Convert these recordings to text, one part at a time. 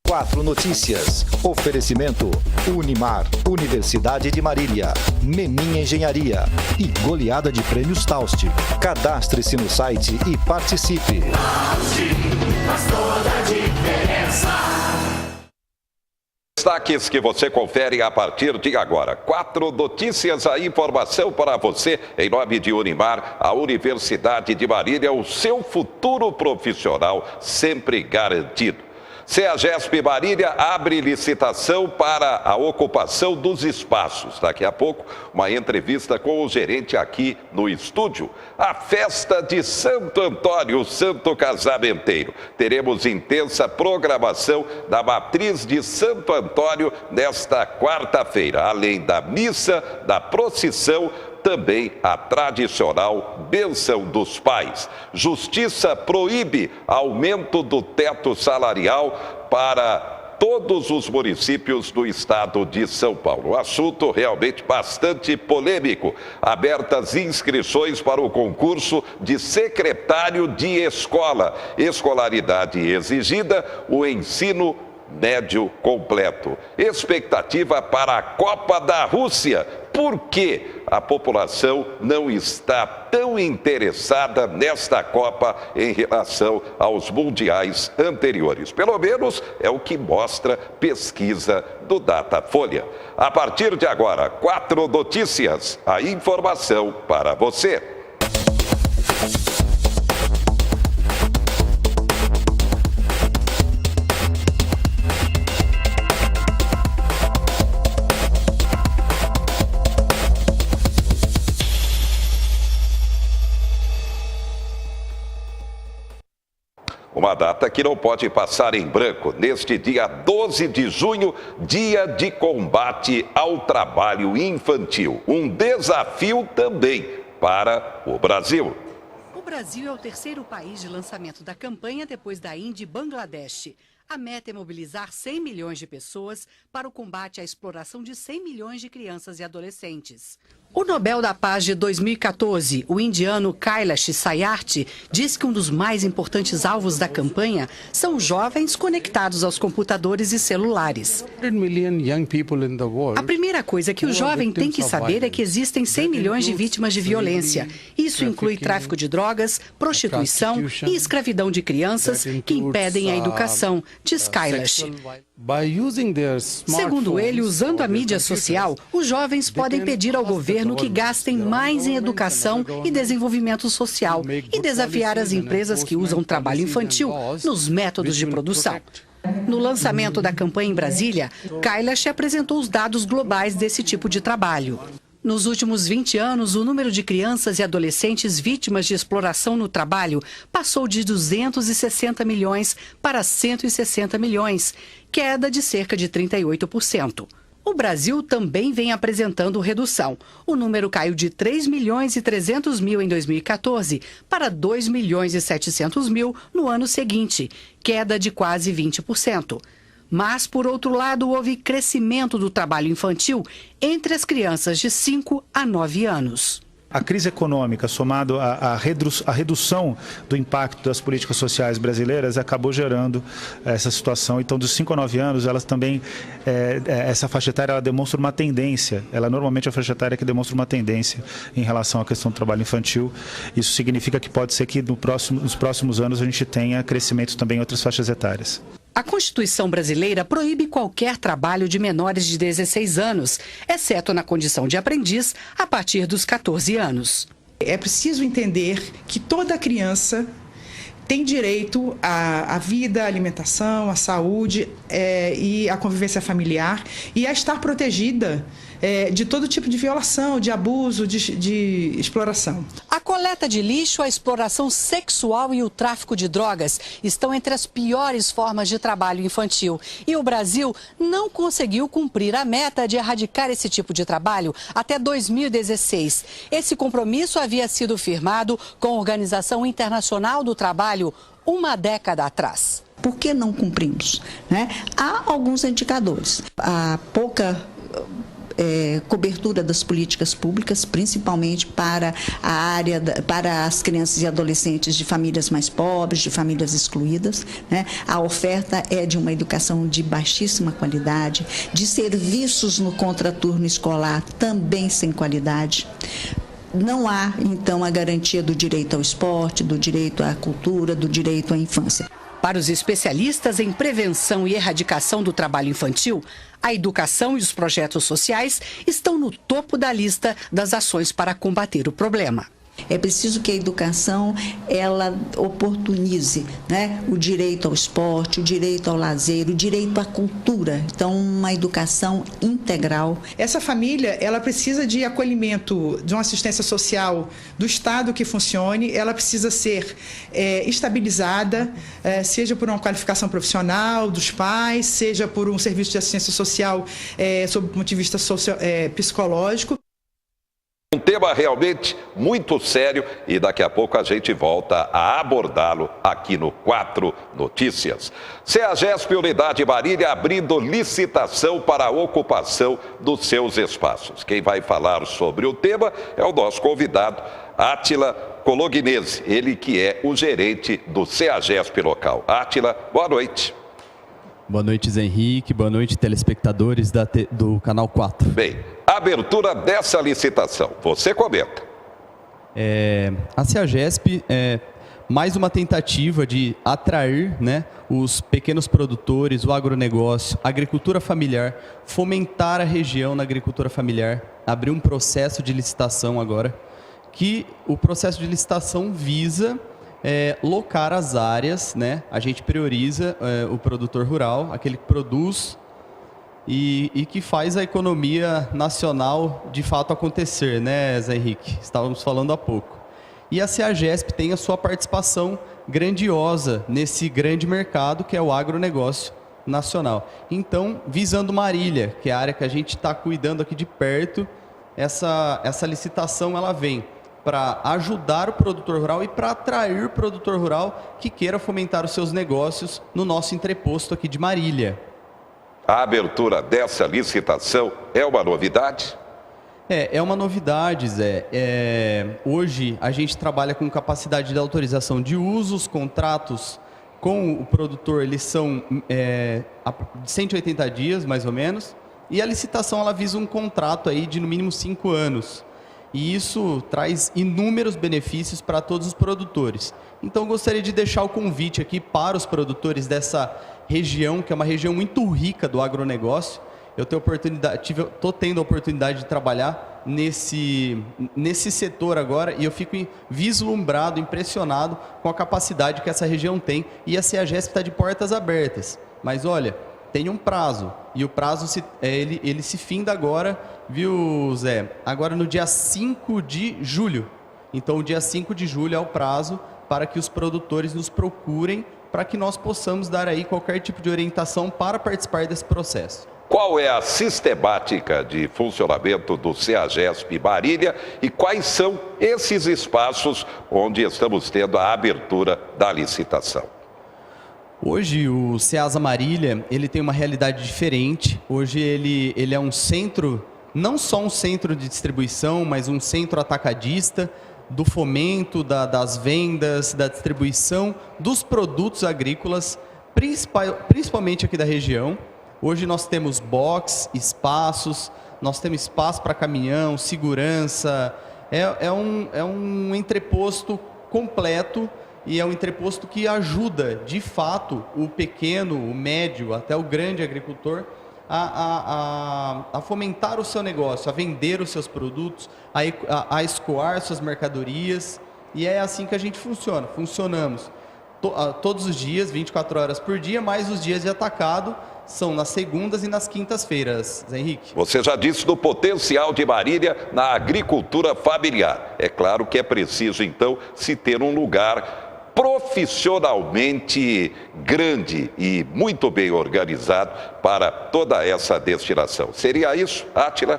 4 Notícias. Oferecimento Unimar, Universidade de Marília, Meninha Engenharia e goleada de prêmios Taust. Cadastre-se no site e participe. Faz toda a diferença. Destaques que você confere a partir de agora. 4 Notícias, a informação para você, em nome de Unimar, a Universidade de Marília, o seu futuro profissional sempre garantido. CEAGESP Marília abre licitação para a ocupação dos espaços. Daqui a pouco, uma entrevista com o gerente aqui no estúdio. A festa de Santo Antônio, Santo Casamenteiro. Teremos intensa programação da Matriz de Santo Antônio nesta quarta-feira. Além da missa, da procissão, também a tradicional bênção dos pais. Justiça proíbe aumento do teto salarial para todos os municípios do estado de São Paulo. Assunto realmente bastante polêmico. Abertas inscrições para o concurso de secretário de escola. Escolaridade exigida, o ensino médio completo. Expectativa para a Copa da Rússia. Por que a população não está tão interessada nesta Copa em relação aos mundiais anteriores? Pelo menos é o que mostra pesquisa do Datafolha. A partir de agora, 4 Notícias, a informação para você. Uma data que não pode passar em branco. Neste dia 12 de junho, dia de combate ao trabalho infantil. Um desafio também para o Brasil. O Brasil é o terceiro país de lançamento da campanha depois da Índia e Bangladesh. A meta é mobilizar 100 milhões de pessoas para o combate à exploração de 100 milhões de crianças e adolescentes. O Nobel da Paz de 2014, o indiano Kailash Satyarthi, diz que um dos mais importantes alvos da campanha são jovens conectados aos computadores e celulares. A primeira coisa que o jovem tem que saber é que existem 100 milhões de vítimas de violência. Isso inclui tráfico de drogas, prostituição e escravidão de crianças que impedem a educação, diz Kailash. Segundo ele, usando a mídia social, os jovens podem pedir ao governo que gastem mais em educação e desenvolvimento social e desafiar as empresas que usam trabalho infantil nos métodos de produção. No lançamento da campanha em Brasília, Kailash apresentou os dados globais desse tipo de trabalho. Nos últimos 20 anos, o número de crianças e adolescentes vítimas de exploração no trabalho passou de 260 milhões para 160 milhões, queda de cerca de 38%. O Brasil também vem apresentando redução. O número caiu de 3 milhões e 300 mil em 2014 para 2 milhões e 700 mil no ano seguinte, queda de quase 20%. Mas, por outro lado, houve crescimento do trabalho infantil entre as crianças de 5 a 9 anos. A crise econômica, somado à redução do impacto das políticas sociais brasileiras, acabou gerando essa situação. Então, dos 5 a 9 anos, elas também, essa faixa etária ela demonstra uma tendência. Ela normalmente é a faixa etária que demonstra uma tendência em relação à questão do trabalho infantil. Isso significa que pode ser que nos próximos anos a gente tenha crescimento também em outras faixas etárias. A Constituição brasileira proíbe qualquer trabalho de menores de 16 anos, exceto na condição de aprendiz, a partir dos 14 anos. É preciso entender que toda criança tem direito à vida, à alimentação, à saúde e à convivência familiar e a estar protegida de todo tipo de violação, de abuso, de exploração. A coleta de lixo, a exploração sexual e o tráfico de drogas estão entre as piores formas de trabalho infantil. E o Brasil não conseguiu cumprir a meta de erradicar esse tipo de trabalho até 2016. Esse compromisso havia sido firmado com a Organização Internacional do Trabalho uma década atrás. Por que não cumprimos? Há alguns indicadores. A pouca cobertura das políticas públicas, principalmente para a área, para as crianças e adolescentes de famílias mais pobres, de famílias excluídas, né? A oferta é de uma educação de baixíssima qualidade, de serviços no contraturno escolar também sem qualidade. Não há, então, a garantia do direito ao esporte, do direito à cultura, do direito à infância. Para os especialistas em prevenção e erradicação do trabalho infantil, a educação e os projetos sociais estão no topo da lista das ações para combater o problema. É preciso que a educação ela oportunize, né, o direito ao esporte, o direito ao lazer, o direito à cultura. Então, uma educação integral. Essa família ela precisa de acolhimento, de uma assistência social do Estado que funcione. Ela precisa ser estabilizada, seja por uma qualificação profissional dos pais, seja por um serviço de assistência social sob o ponto de vista psicológico. Um tema realmente muito sério e daqui a pouco a gente volta a abordá-lo aqui no 4 Notícias. CEAGESP Unidade Marília abrindo licitação para a ocupação dos seus espaços. Quem vai falar sobre o tema é o nosso convidado, Átila Colognesi, ele que é o gerente do CEAGESP local. Átila, boa noite. Boa noite, Zé Henrique. Boa noite, telespectadores do Canal 4. Bem, abertura dessa licitação, você comenta. A CEAGESP é mais uma tentativa de atrair, né, os pequenos produtores, o agronegócio, a agricultura familiar, fomentar a região na agricultura familiar, abrir um processo de licitação agora, que o processo de licitação visa locar as áreas, né? A gente prioriza o produtor rural, aquele que produz e que faz a economia nacional de fato acontecer, né, Zé Henrique? Estávamos falando há pouco. E a CEAGESP tem a sua participação grandiosa nesse grande mercado que é o agronegócio nacional. Então, visando Marília, que é a área que a gente está cuidando aqui de perto, essa licitação ela vem para ajudar o produtor rural e para atrair o produtor rural que queira fomentar os seus negócios no nosso entreposto aqui de Marília. A abertura dessa licitação é uma novidade? É uma novidade, Zé. Hoje a gente trabalha com capacidade de autorização de uso, os contratos com o produtor eles são de 180 dias, mais ou menos, e a licitação ela visa um contrato aí de no mínimo 5 anos. E isso traz inúmeros benefícios para todos os produtores. Então, gostaria de deixar o convite aqui para os dessa região, que é uma região muito rica do agronegócio. Eu estou tendo a oportunidade de trabalhar nesse setor agora e eu fico vislumbrado, impressionado com a capacidade que essa região tem. E a CEAGESP está de portas abertas. Mas, olha, tem um prazo, e o prazo ele se finda agora, viu, Zé? Agora no dia 5 de julho. Então, o dia 5 de julho é o prazo para que os produtores nos procurem, para que nós possamos dar aí qualquer tipo de orientação para participar desse processo. Qual é a sistemática de funcionamento do CEAGESP Marília e quais são esses espaços onde estamos tendo a abertura da licitação? Hoje o CEASA Marília, ele tem uma realidade diferente. Hoje ele é um centro, não só um centro de distribuição, mas um centro atacadista do fomento, das vendas, da distribuição dos produtos agrícolas, principalmente aqui da região. Hoje nós temos box, espaços, nós temos espaço para caminhão, segurança. É um entreposto completo. E é um entreposto que ajuda, de fato, o pequeno, o médio, até o grande agricultor a fomentar o seu negócio, a vender os seus produtos, a escoar suas mercadorias. E é assim que a gente funciona. Funcionamos todos os dias, 24 horas por dia, mas os dias de atacado são nas segundas e nas quintas-feiras, Zé Henrique. Você já disse do potencial de Marília na agricultura familiar. É claro que é preciso, então, se ter um lugar profissionalmente grande e muito bem organizado para toda essa destinação. Seria isso, Átila?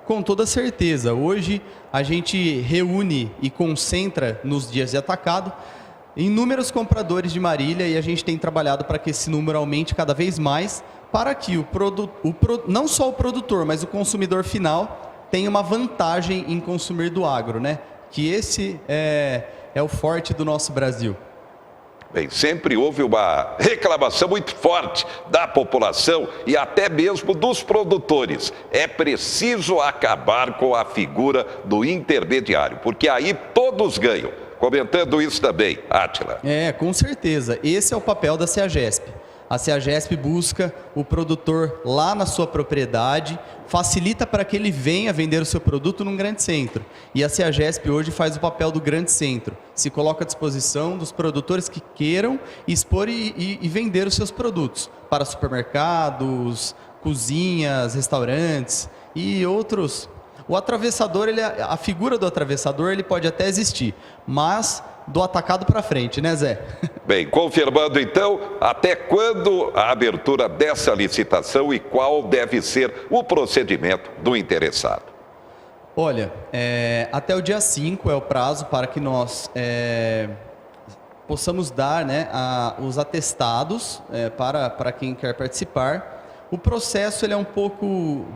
Com toda certeza. Hoje a gente reúne e concentra nos dias de atacado inúmeros compradores de Marília e a gente tem trabalhado para que esse número aumente cada vez mais para que não só o produtor, mas o consumidor final tenha uma vantagem em consumir do agro, né? Que esse é o forte do nosso Brasil. Bem, sempre houve uma reclamação muito forte da população e até mesmo dos produtores. É preciso acabar com a figura do intermediário, porque aí todos ganham. Comentando isso também, Átila. Com certeza. Esse é o papel da CEAGESP. A CEAGESP busca o produtor lá na sua propriedade, facilita para que ele venha vender o seu produto num grande centro. E a CEAGESP hoje faz o papel do grande centro. Se coloca à disposição dos produtores que queiram expor e vender os seus produtos para supermercados, cozinhas, restaurantes e outros. O atravessador, a figura do atravessador, ele pode até existir, mas do atacado para frente, né, Zé? Bem, confirmando então, até quando a abertura dessa licitação e qual deve ser o procedimento do interessado? Olha, até o dia 5 é o prazo para que nós possamos dar, né, os atestados para quem quer participar. O processo ele é um pouco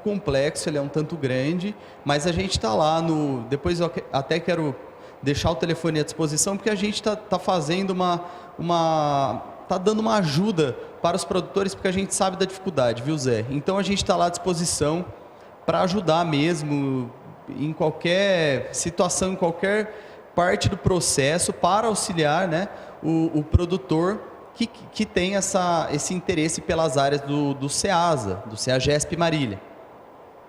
complexo, ele é um tanto grande, mas a gente está lá depois eu até quero deixar o telefone à disposição, porque a gente está fazendo está dando uma ajuda para os produtores, porque a gente sabe da dificuldade, viu, Zé? Então a gente está lá à disposição para ajudar mesmo em qualquer situação, em qualquer parte do processo, para auxiliar, né, o produtor que tem esse interesse pelas áreas do CEASA, do CEAGESP Marília.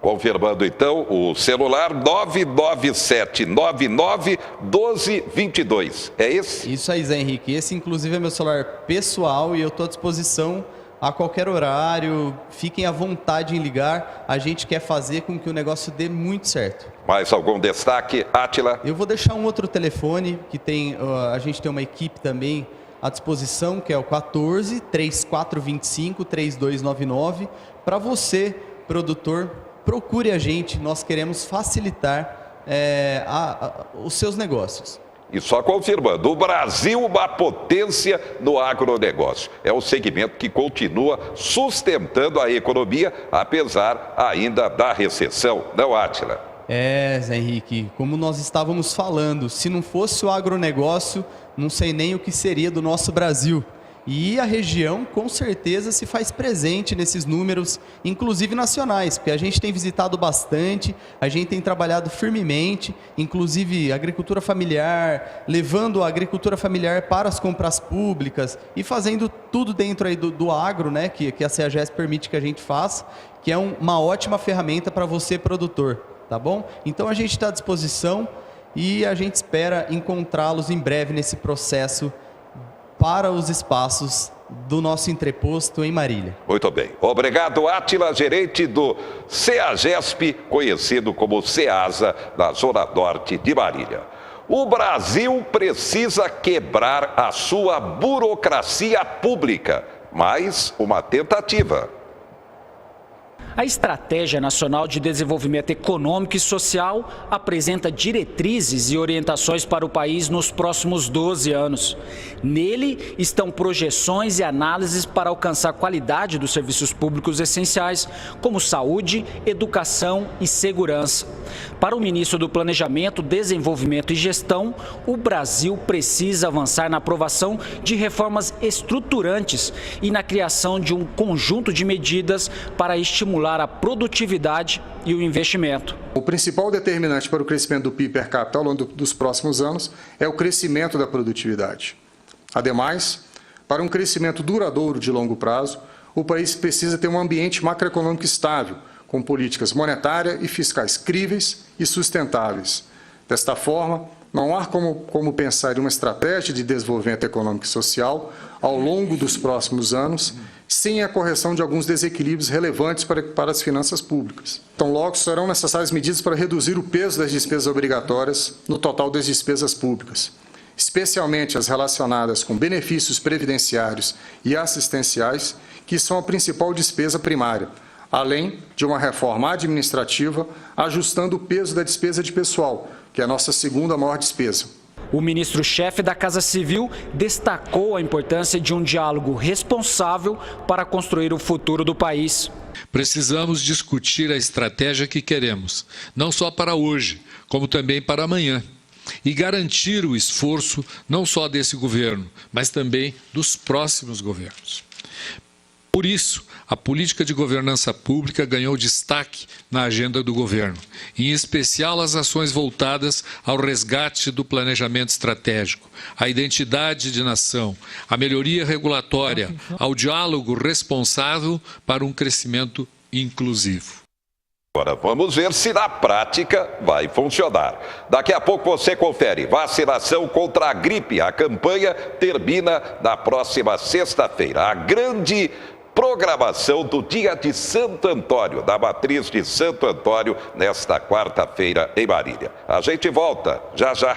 Confirmando então, o celular 997991222. É esse? Isso aí, Zé Henrique. Esse, inclusive, é meu celular pessoal e eu estou à disposição a qualquer horário. Fiquem à vontade em ligar. A gente quer fazer com que o negócio dê muito certo. Mais algum destaque, Átila? Eu vou deixar um outro telefone que a gente tem uma equipe também à disposição, que é o 14 3425 3299. Para você, produtor, procure a gente, nós queremos facilitar os seus negócios. E só confirmando, o Brasil uma potência no agronegócio. É um segmento que continua sustentando a economia, apesar ainda da recessão, não, Átila? Zé Henrique, como nós estávamos falando, se não fosse o agronegócio, não sei nem o que seria do nosso Brasil. E a região, com certeza, se faz presente nesses números, inclusive nacionais, porque a gente tem visitado bastante, a gente tem trabalhado firmemente, inclusive agricultura familiar, levando a agricultura familiar para as compras públicas e fazendo tudo dentro aí do agro, né, que a CEAGESP permite que a gente faça, que é uma ótima ferramenta para você, produtor, tá bom? Então a gente está à disposição e a gente espera encontrá-los em breve nesse processo para os espaços do nosso entreposto em Marília. Muito bem. Obrigado, Átila, gerente do CEAGESP, conhecido como CEASA, na Zona Norte de Marília. O Brasil precisa quebrar a sua burocracia pública, mais uma tentativa. A Estratégia Nacional de Desenvolvimento Econômico e Social apresenta diretrizes e orientações para o país nos próximos 12 anos. Nele estão projeções e análises para alcançar a qualidade dos serviços públicos essenciais, como saúde, educação e segurança. Para o ministro do Planejamento, Desenvolvimento e Gestão, o Brasil precisa avançar na aprovação de reformas estruturantes e na criação de um conjunto de medidas para estimular a produtividade e o investimento. O principal determinante para o crescimento do PIB per capita ao longo dos próximos anos é o crescimento da produtividade. Ademais, para um crescimento duradouro de longo prazo, o país precisa ter um ambiente macroeconômico estável, com políticas monetária e fiscais críveis e sustentáveis. Desta forma, não há como pensar em uma estratégia de desenvolvimento econômico e social ao longo dos próximos anos sem a correção de alguns desequilíbrios relevantes para as finanças públicas. Então, logo, serão necessárias medidas para reduzir o peso das despesas obrigatórias no total das despesas públicas, especialmente as relacionadas com benefícios previdenciários e assistenciais, que são a principal despesa primária, além de uma reforma administrativa ajustando o peso da despesa de pessoal, que é a nossa segunda maior despesa. O ministro-chefe da Casa Civil destacou a importância de um diálogo responsável para construir o futuro do país. Precisamos discutir a estratégia que queremos, não só para hoje, como também para amanhã. E garantir o esforço não só desse governo, mas também dos próximos governos. Por isso, a política de governança pública ganhou destaque na agenda do governo, em especial as ações voltadas ao resgate do planejamento estratégico, à identidade de nação, à melhoria regulatória, ao diálogo responsável para um crescimento inclusivo. Agora vamos ver se na prática vai funcionar. Daqui a pouco você confere vacinação contra a gripe. A campanha termina na próxima sexta-feira. A grande programação do Dia de Santo Antônio, da Matriz de Santo Antônio, nesta quarta-feira em Marília. A gente volta já já.